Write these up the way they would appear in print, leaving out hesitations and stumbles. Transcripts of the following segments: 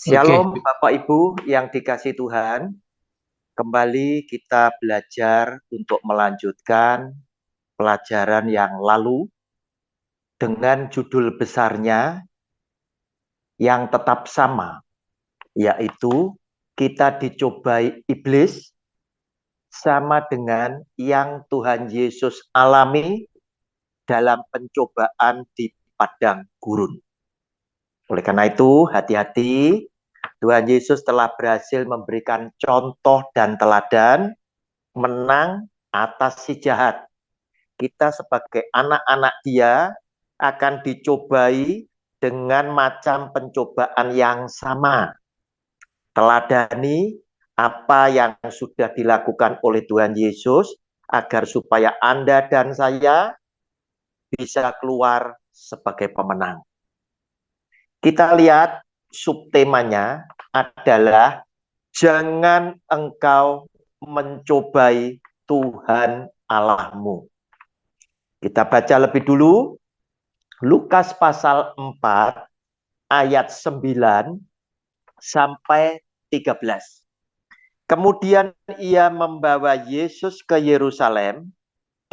Oke, Shalom Bapak Ibu yang dikasih Tuhan, kembali kita belajar untuk melanjutkan pelajaran yang lalu dengan judul besarnya yang tetap sama, yaitu kita dicobai iblis sama dengan yang Tuhan Yesus alami dalam pencobaan di padang gurun. Oleh karena itu, hati-hati. Tuhan Yesus telah berhasil memberikan contoh dan teladan menang atas si jahat. Kita sebagai anak-anak Dia akan dicobai dengan macam pencobaan yang sama. Teladani apa yang sudah dilakukan oleh Tuhan Yesus agar supaya Anda dan saya bisa keluar sebagai pemenang. Kita lihat subtemanya adalah jangan engkau mencobai Tuhan Allahmu. Kita baca lebih dulu Lukas pasal 4 ayat 9 sampai 13. Kemudian ia membawa Yesus ke Yerusalem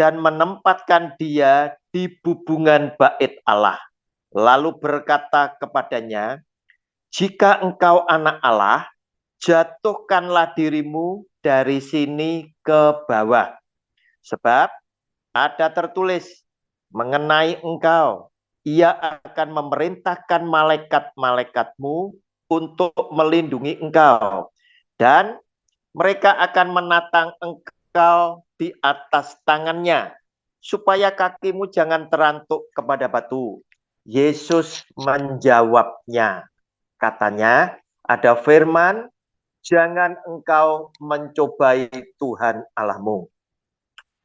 dan menempatkan dia di bubungan bait Allah. Lalu berkata kepadanya, "Jika engkau anak Allah, jatuhkanlah dirimu dari sini ke bawah. Sebab ada tertulis mengenai engkau, ia akan memerintahkan malaikat-malaikatmu untuk melindungi engkau. Dan mereka akan menatang engkau di atas tangannya, supaya kakimu jangan terantuk kepada batu." Yesus menjawabnya, katanya, ada firman, jangan engkau mencobai Tuhan Allahmu.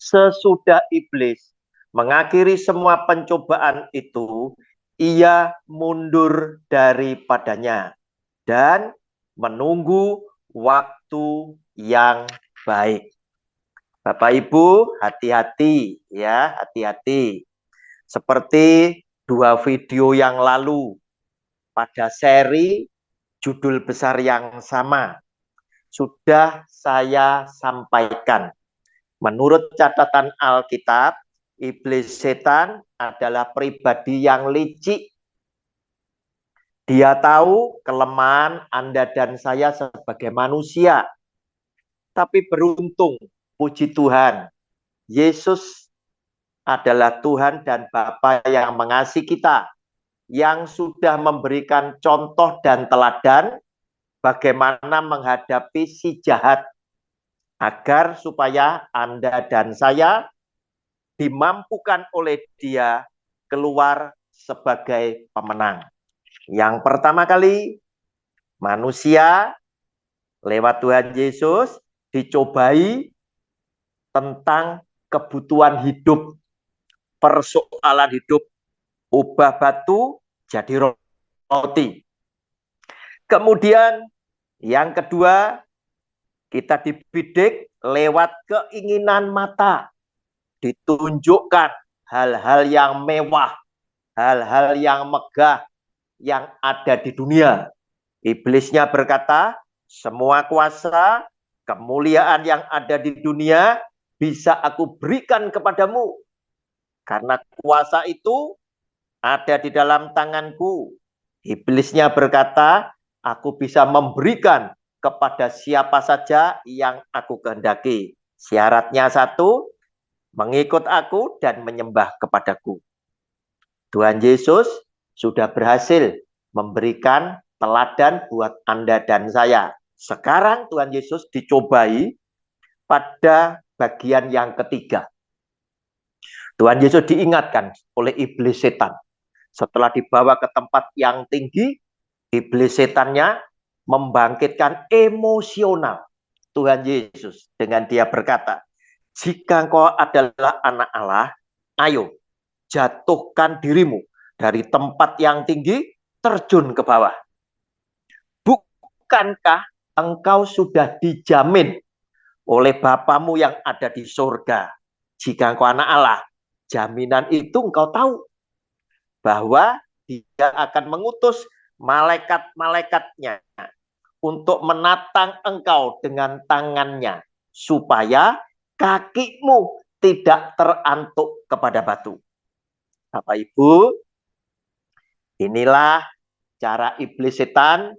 Sesudah iblis mengakhiri semua pencobaan itu, ia mundur daripadanya dan menunggu waktu yang baik. Bapak Ibu, hati-hati ya, hati-hati. Seperti dua video yang lalu pada seri judul besar yang sama sudah saya sampaikan. Menurut catatan Alkitab, iblis setan adalah pribadi yang licik. Dia tahu kelemahan Anda dan saya sebagai manusia. Tapi beruntung, puji Tuhan, Yesus adalah Tuhan dan Bapa yang mengasihi kita, yang sudah memberikan contoh dan teladan bagaimana menghadapi si jahat, agar supaya Anda dan saya dimampukan oleh Dia keluar sebagai pemenang. Yang pertama kali, manusia lewat Tuhan Yesus dicobai tentang kebutuhan hidup, persoalan hidup, ubah batu jadi roti. Kemudian yang kedua, kita dibidik lewat keinginan mata, ditunjukkan hal-hal yang mewah, hal-hal yang megah yang ada di dunia. Iblisnya berkata, semua kuasa, kemuliaan yang ada di dunia bisa aku berikan kepadamu. Karena kuasa itu ada di dalam tanganku. Iblisnya berkata, aku bisa memberikan kepada siapa saja yang aku kehendaki. Syaratnya satu, mengikut aku dan menyembah kepadaku. Tuhan Yesus sudah berhasil memberikan teladan buat Anda dan saya. Sekarang Tuhan Yesus dicobai pada bagian yang ketiga. Tuhan Yesus diingatkan oleh iblis setan. Setelah dibawa ke tempat yang tinggi, iblis setannya membangkitkan emosional Tuhan Yesus dengan dia berkata, jika engkau adalah anak Allah, ayo jatuhkan dirimu dari tempat yang tinggi, terjun ke bawah. Bukankah engkau sudah dijamin oleh Bapamu yang ada di surga? Jika engkau anak Allah, jaminan itu engkau tahu bahwa Dia akan mengutus malaikat-malaikatnya untuk menatang engkau dengan tangannya, supaya kakimu tidak terantuk kepada batu. Bapak Ibu, inilah cara iblis setan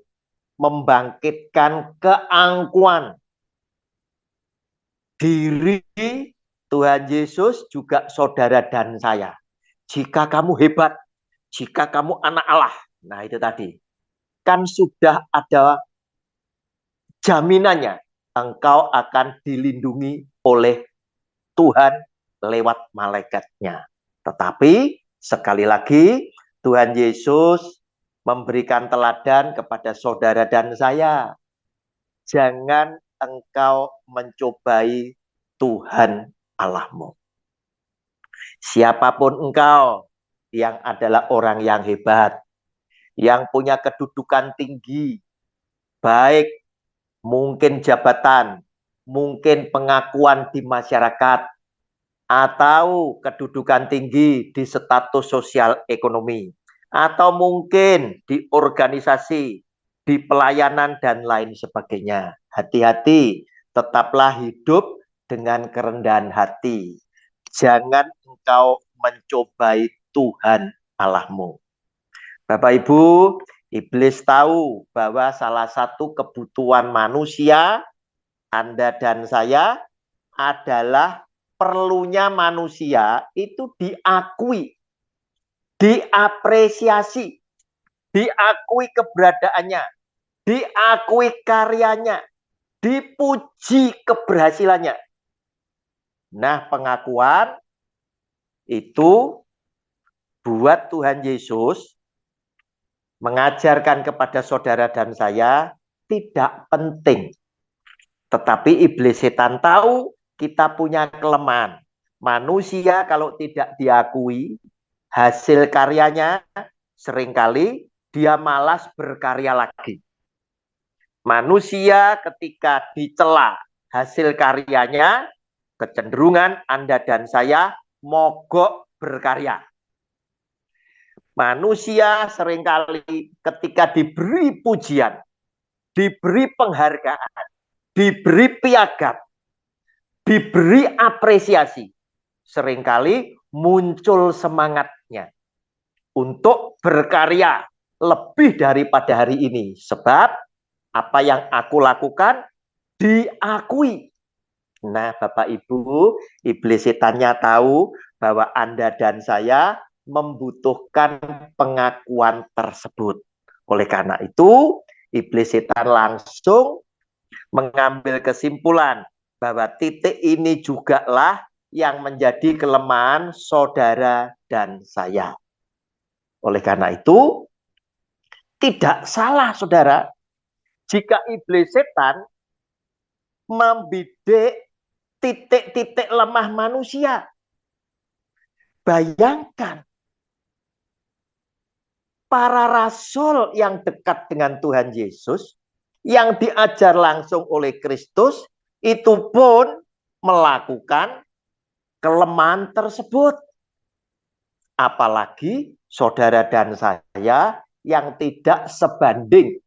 membangkitkan keangkuhan diri Tuhan Yesus juga saudara dan saya. Jika kamu hebat, jika kamu anak Allah, nah itu tadi, kan sudah ada jaminannya, engkau akan dilindungi oleh Tuhan lewat malaikatnya. Tetapi sekali lagi Tuhan Yesus memberikan teladan kepada saudara dan saya. Jangan engkau mencobai Tuhan Allahmu. Siapapun engkau yang adalah orang yang hebat, yang punya kedudukan tinggi, baik mungkin jabatan, mungkin pengakuan di masyarakat, atau kedudukan tinggi di status sosial ekonomi, atau mungkin di organisasi, di pelayanan, dan lain sebagainya. Hati-hati, tetaplah hidup dengan kerendahan hati. Jangan engkau mencobai Tuhan Allahmu. Bapak Ibu, iblis tahu bahwa salah satu kebutuhan manusia, Anda dan saya, adalah perlunya manusia itu diakui, diapresiasi, diakui keberadaannya, diakui karyanya, dipuji keberhasilannya. Nah, pengakuan itu buat Tuhan Yesus mengajarkan kepada saudara dan saya tidak penting. Tetapi iblis setan tahu kita punya kelemahan. Manusia kalau tidak diakui hasil karyanya, seringkali dia malas berkarya lagi. Manusia ketika dicela hasil karyanya, kecenderungan Anda dan saya mogok berkarya. Manusia seringkali ketika diberi pujian, diberi penghargaan, diberi piagam, diberi apresiasi, seringkali muncul semangatnya untuk berkarya lebih daripada hari ini. Sebab apa yang aku lakukan diakui. Nah, Bapak Ibu, iblis setannya tahu bahwa Anda dan saya membutuhkan pengakuan tersebut. Oleh karena itu, iblis setan langsung mengambil kesimpulan bahwa titik ini jugalah yang menjadi kelemahan saudara dan saya. Oleh karena itu, tidak salah saudara, jika iblis setan membidik titik-titik lemah manusia. Bayangkan, para rasul yang dekat dengan Tuhan Yesus, yang diajar langsung oleh Kristus, itu pun melakukan kelemahan tersebut. Apalagi saudara dan saya yang tidak sebanding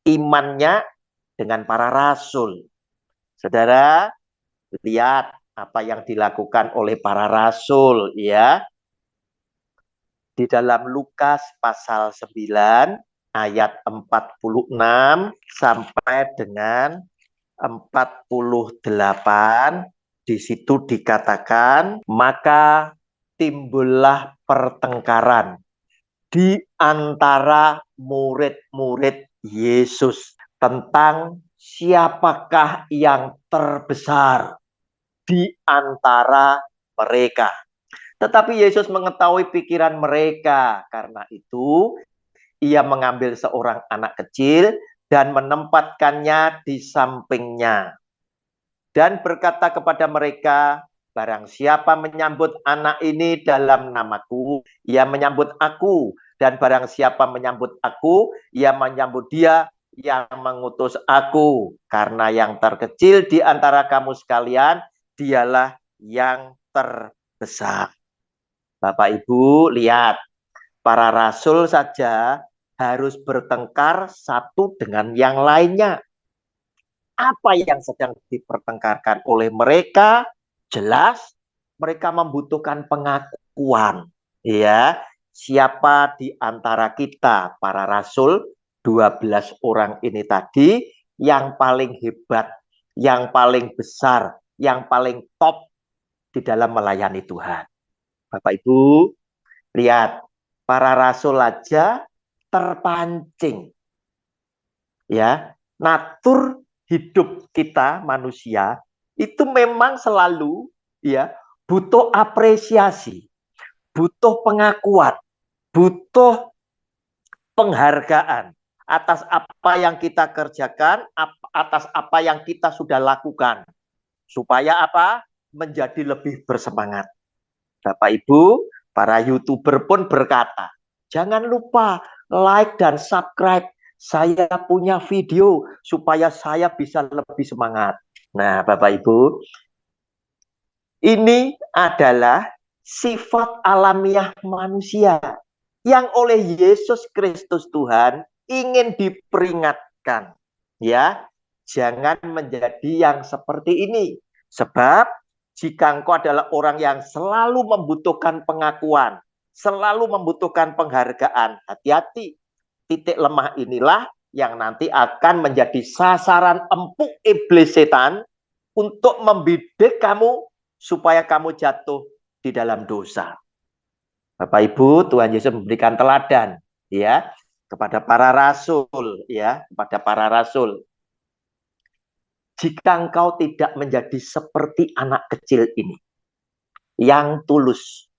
imannya dengan para rasul. Saudara, lihat apa yang dilakukan oleh para rasul, ya. Di dalam Lukas pasal 9 ayat 46 sampai dengan 48, di situ dikatakan, maka timbullah pertengkaran di antara murid-murid Yesus tentang siapakah yang terbesar di antara mereka. Tetapi Yesus mengetahui pikiran mereka. Karena itu, ia mengambil seorang anak kecil dan menempatkannya di sampingnya. Dan berkata kepada mereka, barang siapa menyambut anak ini dalam namaku, ia menyambut aku. Dan barang siapa menyambut aku, ia menyambut dia yang mengutus aku. Karena yang terkecil di antara kamu sekalian, dialah yang terbesar. Bapak Ibu, lihat, para rasul saja harus bertengkar satu dengan yang lainnya. Apa yang sedang dipertengkarkan oleh mereka? Jelas mereka membutuhkan pengakuan. Ya, siapa di antara kita para rasul 12 orang ini tadi yang paling hebat, yang paling besar, yang paling top di dalam melayani Tuhan? Bapak Ibu, lihat para rasul aja terpancing. Ya, natur hidup kita manusia itu memang selalu ya butuh apresiasi, butuh pengakuan, butuh penghargaan atas apa yang kita kerjakan, atas apa yang kita sudah lakukan. Supaya apa? Menjadi lebih bersemangat. Bapak Ibu, para YouTuber pun berkata, jangan lupa like dan subscribe. Saya punya video supaya saya bisa lebih semangat. Nah, Bapak Ibu, ini adalah sifat alamiah manusia yang oleh Yesus Kristus Tuhan ingin diperingatkan. Ya, jangan menjadi yang seperti ini. Sebab jika engkau adalah orang yang selalu membutuhkan pengakuan, selalu membutuhkan penghargaan, hati-hati. Titik lemah inilah yang nanti akan menjadi sasaran empuk iblis setan untuk membidik kamu supaya kamu jatuh di dalam dosa. Bapak Ibu, Tuhan Yesus memberikan teladan ya kepada para rasul ya, kepada para rasul. Jika engkau tidak menjadi seperti anak kecil ini, yang tulus,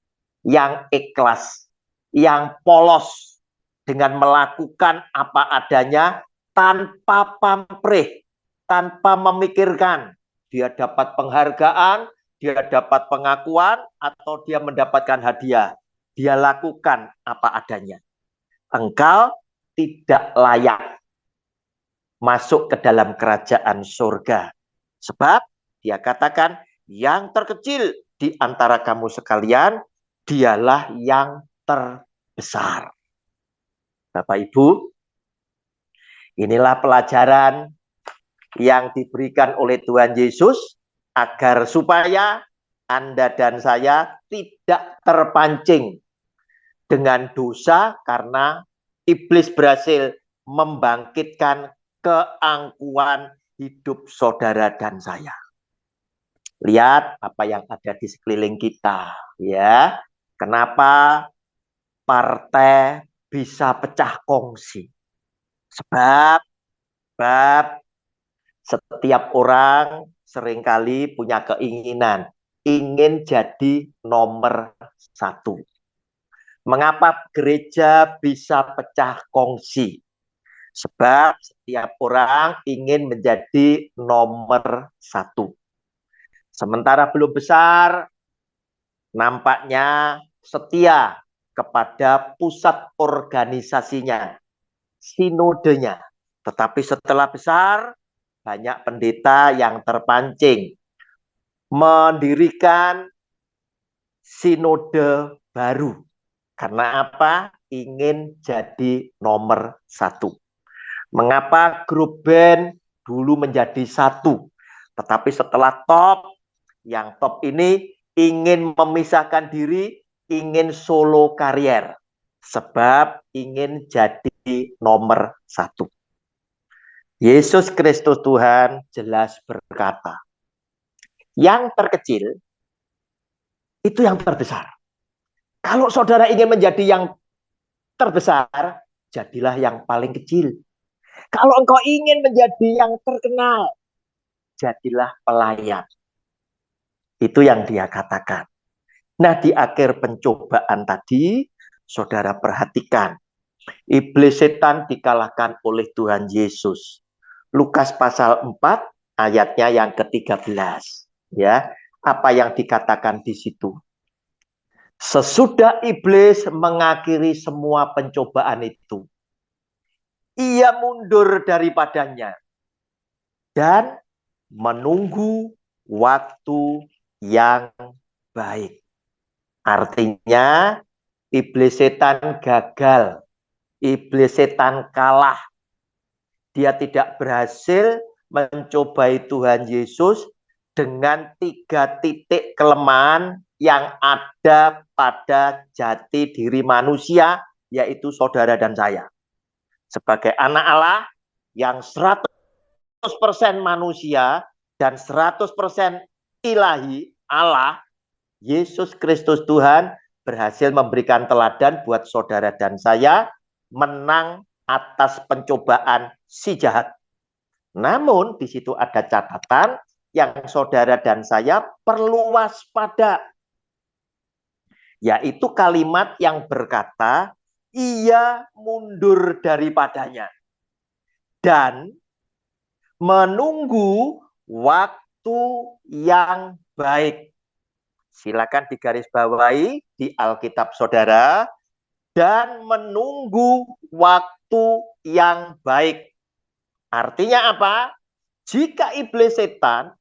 yang ikhlas, yang polos, dengan melakukan apa adanya, tanpa pamrih, tanpa memikirkan, dia dapat penghargaan, dia dapat pengakuan, atau dia mendapatkan hadiah. Dia lakukan apa adanya. Engkau tidak layak masuk ke dalam kerajaan surga. Sebab dia katakan, yang terkecil di antara kamu sekalian, dialah yang terbesar. Bapak Ibu, inilah pelajaran yang diberikan oleh Tuhan Yesus agar supaya Anda dan saya tidak terpancing dengan dosa karena iblis berhasil membangkitkan keangkuhan hidup saudara dan saya. Lihat apa yang ada di sekeliling kita, ya. Kenapa partai bisa pecah kongsi? Sebab setiap orang seringkali punya keinginan ingin jadi nomor satu. Mengapa gereja bisa pecah kongsi? Sebab setiap orang ingin menjadi nomor satu. Sementara belum besar, nampaknya setia kepada pusat organisasinya, sinodenya. Tetapi setelah besar, banyak pendeta yang terpancing mendirikan sinode baru. Karena apa? Ingin jadi nomor satu. Mengapa grup band dulu menjadi satu? Tetapi setelah top, yang top ini ingin memisahkan diri, ingin solo karier. Sebab ingin jadi nomor satu. Yesus Kristus Tuhan jelas berkata, yang terkecil itu yang terbesar. Kalau saudara ingin menjadi yang terbesar, jadilah yang paling kecil. Kalau engkau ingin menjadi yang terkenal, jadilah pelayan. Itu yang dia katakan. Nah, di akhir pencobaan tadi, saudara perhatikan, iblis setan dikalahkan oleh Tuhan Yesus. Lukas pasal 4 ayatnya yang ke-13. Ya, apa yang dikatakan di situ? Sesudah iblis mengakhiri semua pencobaan itu, ia mundur daripadanya dan menunggu waktu yang baik. Artinya iblis setan gagal Iblis setan kalah. Dia tidak berhasil mencobai Tuhan Yesus dengan 3 titik kelemahan yang ada pada jati diri manusia, yaitu saudara dan saya. Sebagai anak Allah yang 100% manusia dan 100% ilahi Allah, Yesus Kristus Tuhan berhasil memberikan teladan buat saudara dan saya menang atas pencobaan si jahat. Namun di situ ada catatan yang saudara dan saya perlu waspada, yaitu kalimat yang berkata, ia mundur daripadanya dan menunggu waktu yang baik. Silakan digarisbawahi di Alkitab saudara, dan menunggu waktu yang baik. Artinya apa? Jika iblis setan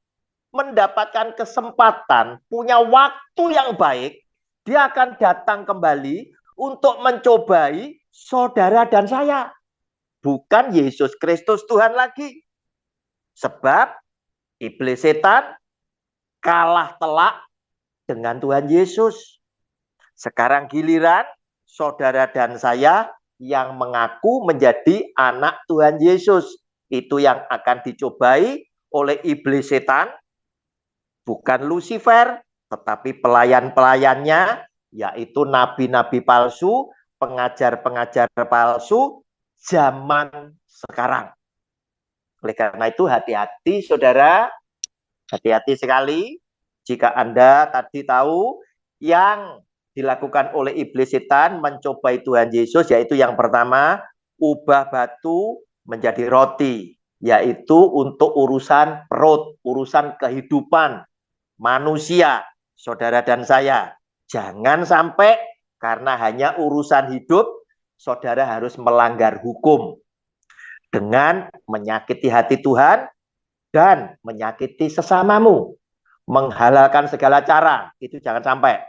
mendapatkan kesempatan, punya waktu yang baik, dia akan datang kembali untuk mencobai saudara dan saya. Bukan Yesus Kristus Tuhan lagi. Sebab iblis setan kalah telak dengan Tuhan Yesus. Sekarang giliran saudara dan saya yang mengaku menjadi anak Tuhan Yesus. Itu yang akan dicobai oleh iblis setan. Bukan Lucifer, tetapi pelayan-pelayannya, yaitu nabi-nabi palsu, pengajar-pengajar palsu zaman sekarang. Oleh karena itu hati-hati saudara, hati-hati sekali jika Anda tadi tahu yang dilakukan oleh iblis setan mencobai Tuhan Yesus, yaitu yang pertama, ubah batu menjadi roti, yaitu untuk urusan perut, urusan kehidupan manusia, saudara dan saya. Jangan sampai karena hanya urusan hidup, saudara harus melanggar hukum dengan menyakiti hati Tuhan dan menyakiti sesamamu, menghalalkan segala cara. Itu jangan sampai.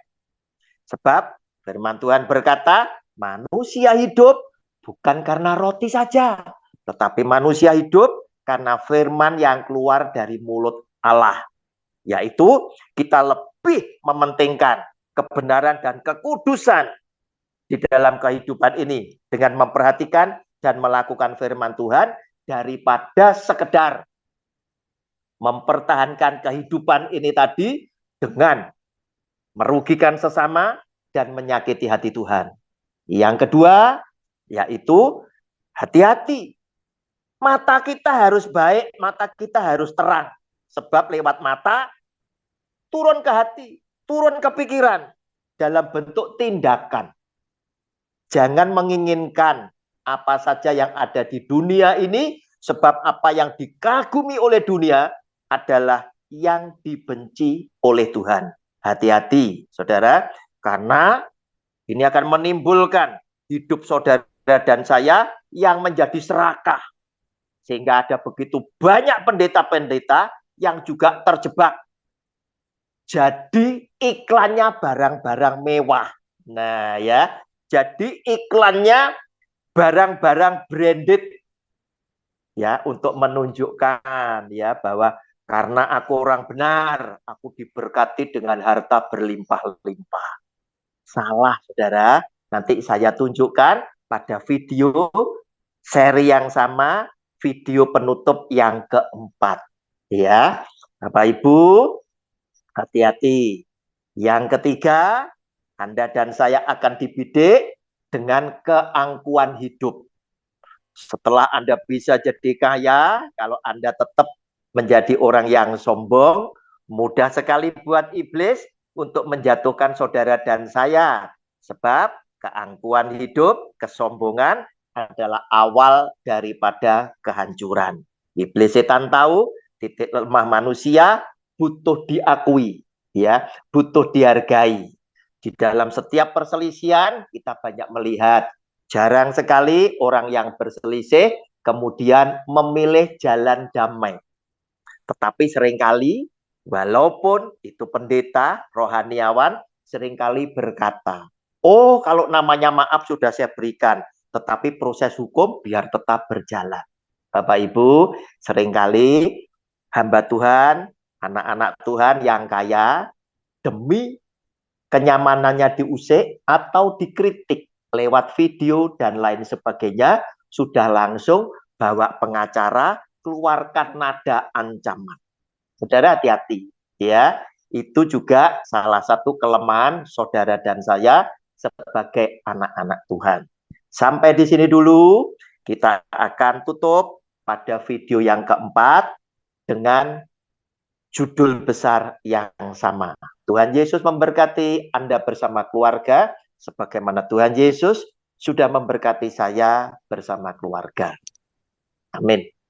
Sebab firman Tuhan berkata, manusia hidup bukan karena roti saja, tetapi manusia hidup karena firman yang keluar dari mulut Allah. Yaitu kita lebih mementingkan kebenaran dan kekudusan di dalam kehidupan ini dengan memperhatikan dan melakukan firman Tuhan daripada sekedar mempertahankan kehidupan ini tadi dengan merugikan sesama dan menyakiti hati Tuhan. Yang kedua, yaitu hati-hati. Mata kita harus baik, mata kita harus terang. Sebab lewat mata turun ke hati, turun ke pikiran dalam bentuk tindakan. Jangan menginginkan apa saja yang ada di dunia ini, sebab apa yang dikagumi oleh dunia adalah yang dibenci oleh Tuhan. Hati-hati, saudara, karena ini akan menimbulkan hidup saudara dan saya yang menjadi serakah. Sehingga ada begitu banyak pendeta-pendeta yang juga terjebak. Jadi iklannya barang-barang mewah. Nah ya, jadi iklannya barang-barang branded. Ya, untuk menunjukkan ya bahwa karena aku orang benar, aku diberkati dengan harta berlimpah-limpah. Salah, saudara. Nanti saya tunjukkan pada video seri yang sama, video penutup yang keempat. Ya, Bapak Ibu, hati-hati. Yang ketiga, Anda dan saya akan dibidik dengan keangkuhan hidup. Setelah Anda bisa jadi kaya, kalau Anda tetap menjadi orang yang sombong, mudah sekali buat iblis untuk menjatuhkan saudara dan saya. Sebab keangkuhan hidup, kesombongan adalah awal daripada kehancuran. Iblis setan tahu titik lemah manusia butuh diakui, ya, butuh dihargai. Di dalam setiap perselisihan kita banyak melihat jarang sekali orang yang berselisih kemudian memilih jalan damai. Tetapi seringkali walaupun itu pendeta, rohaniawan, seringkali berkata, oh kalau namanya maaf sudah saya berikan, tetapi proses hukum biar tetap berjalan. Bapak Ibu, seringkali hamba Tuhan, anak-anak Tuhan yang kaya, demi kenyamanannya diusik atau dikritik lewat video dan lain sebagainya, sudah langsung bawa pengacara, keluarkan nada ancaman. Saudara hati-hati, ya. Itu juga salah satu kelemahan saudara dan saya sebagai anak-anak Tuhan. Sampai di sini dulu, kita akan tutup pada video yang keempat dengan judul besar yang sama. Tuhan Yesus memberkati Anda bersama keluarga, sebagaimana Tuhan Yesus sudah memberkati saya bersama keluarga. Amin.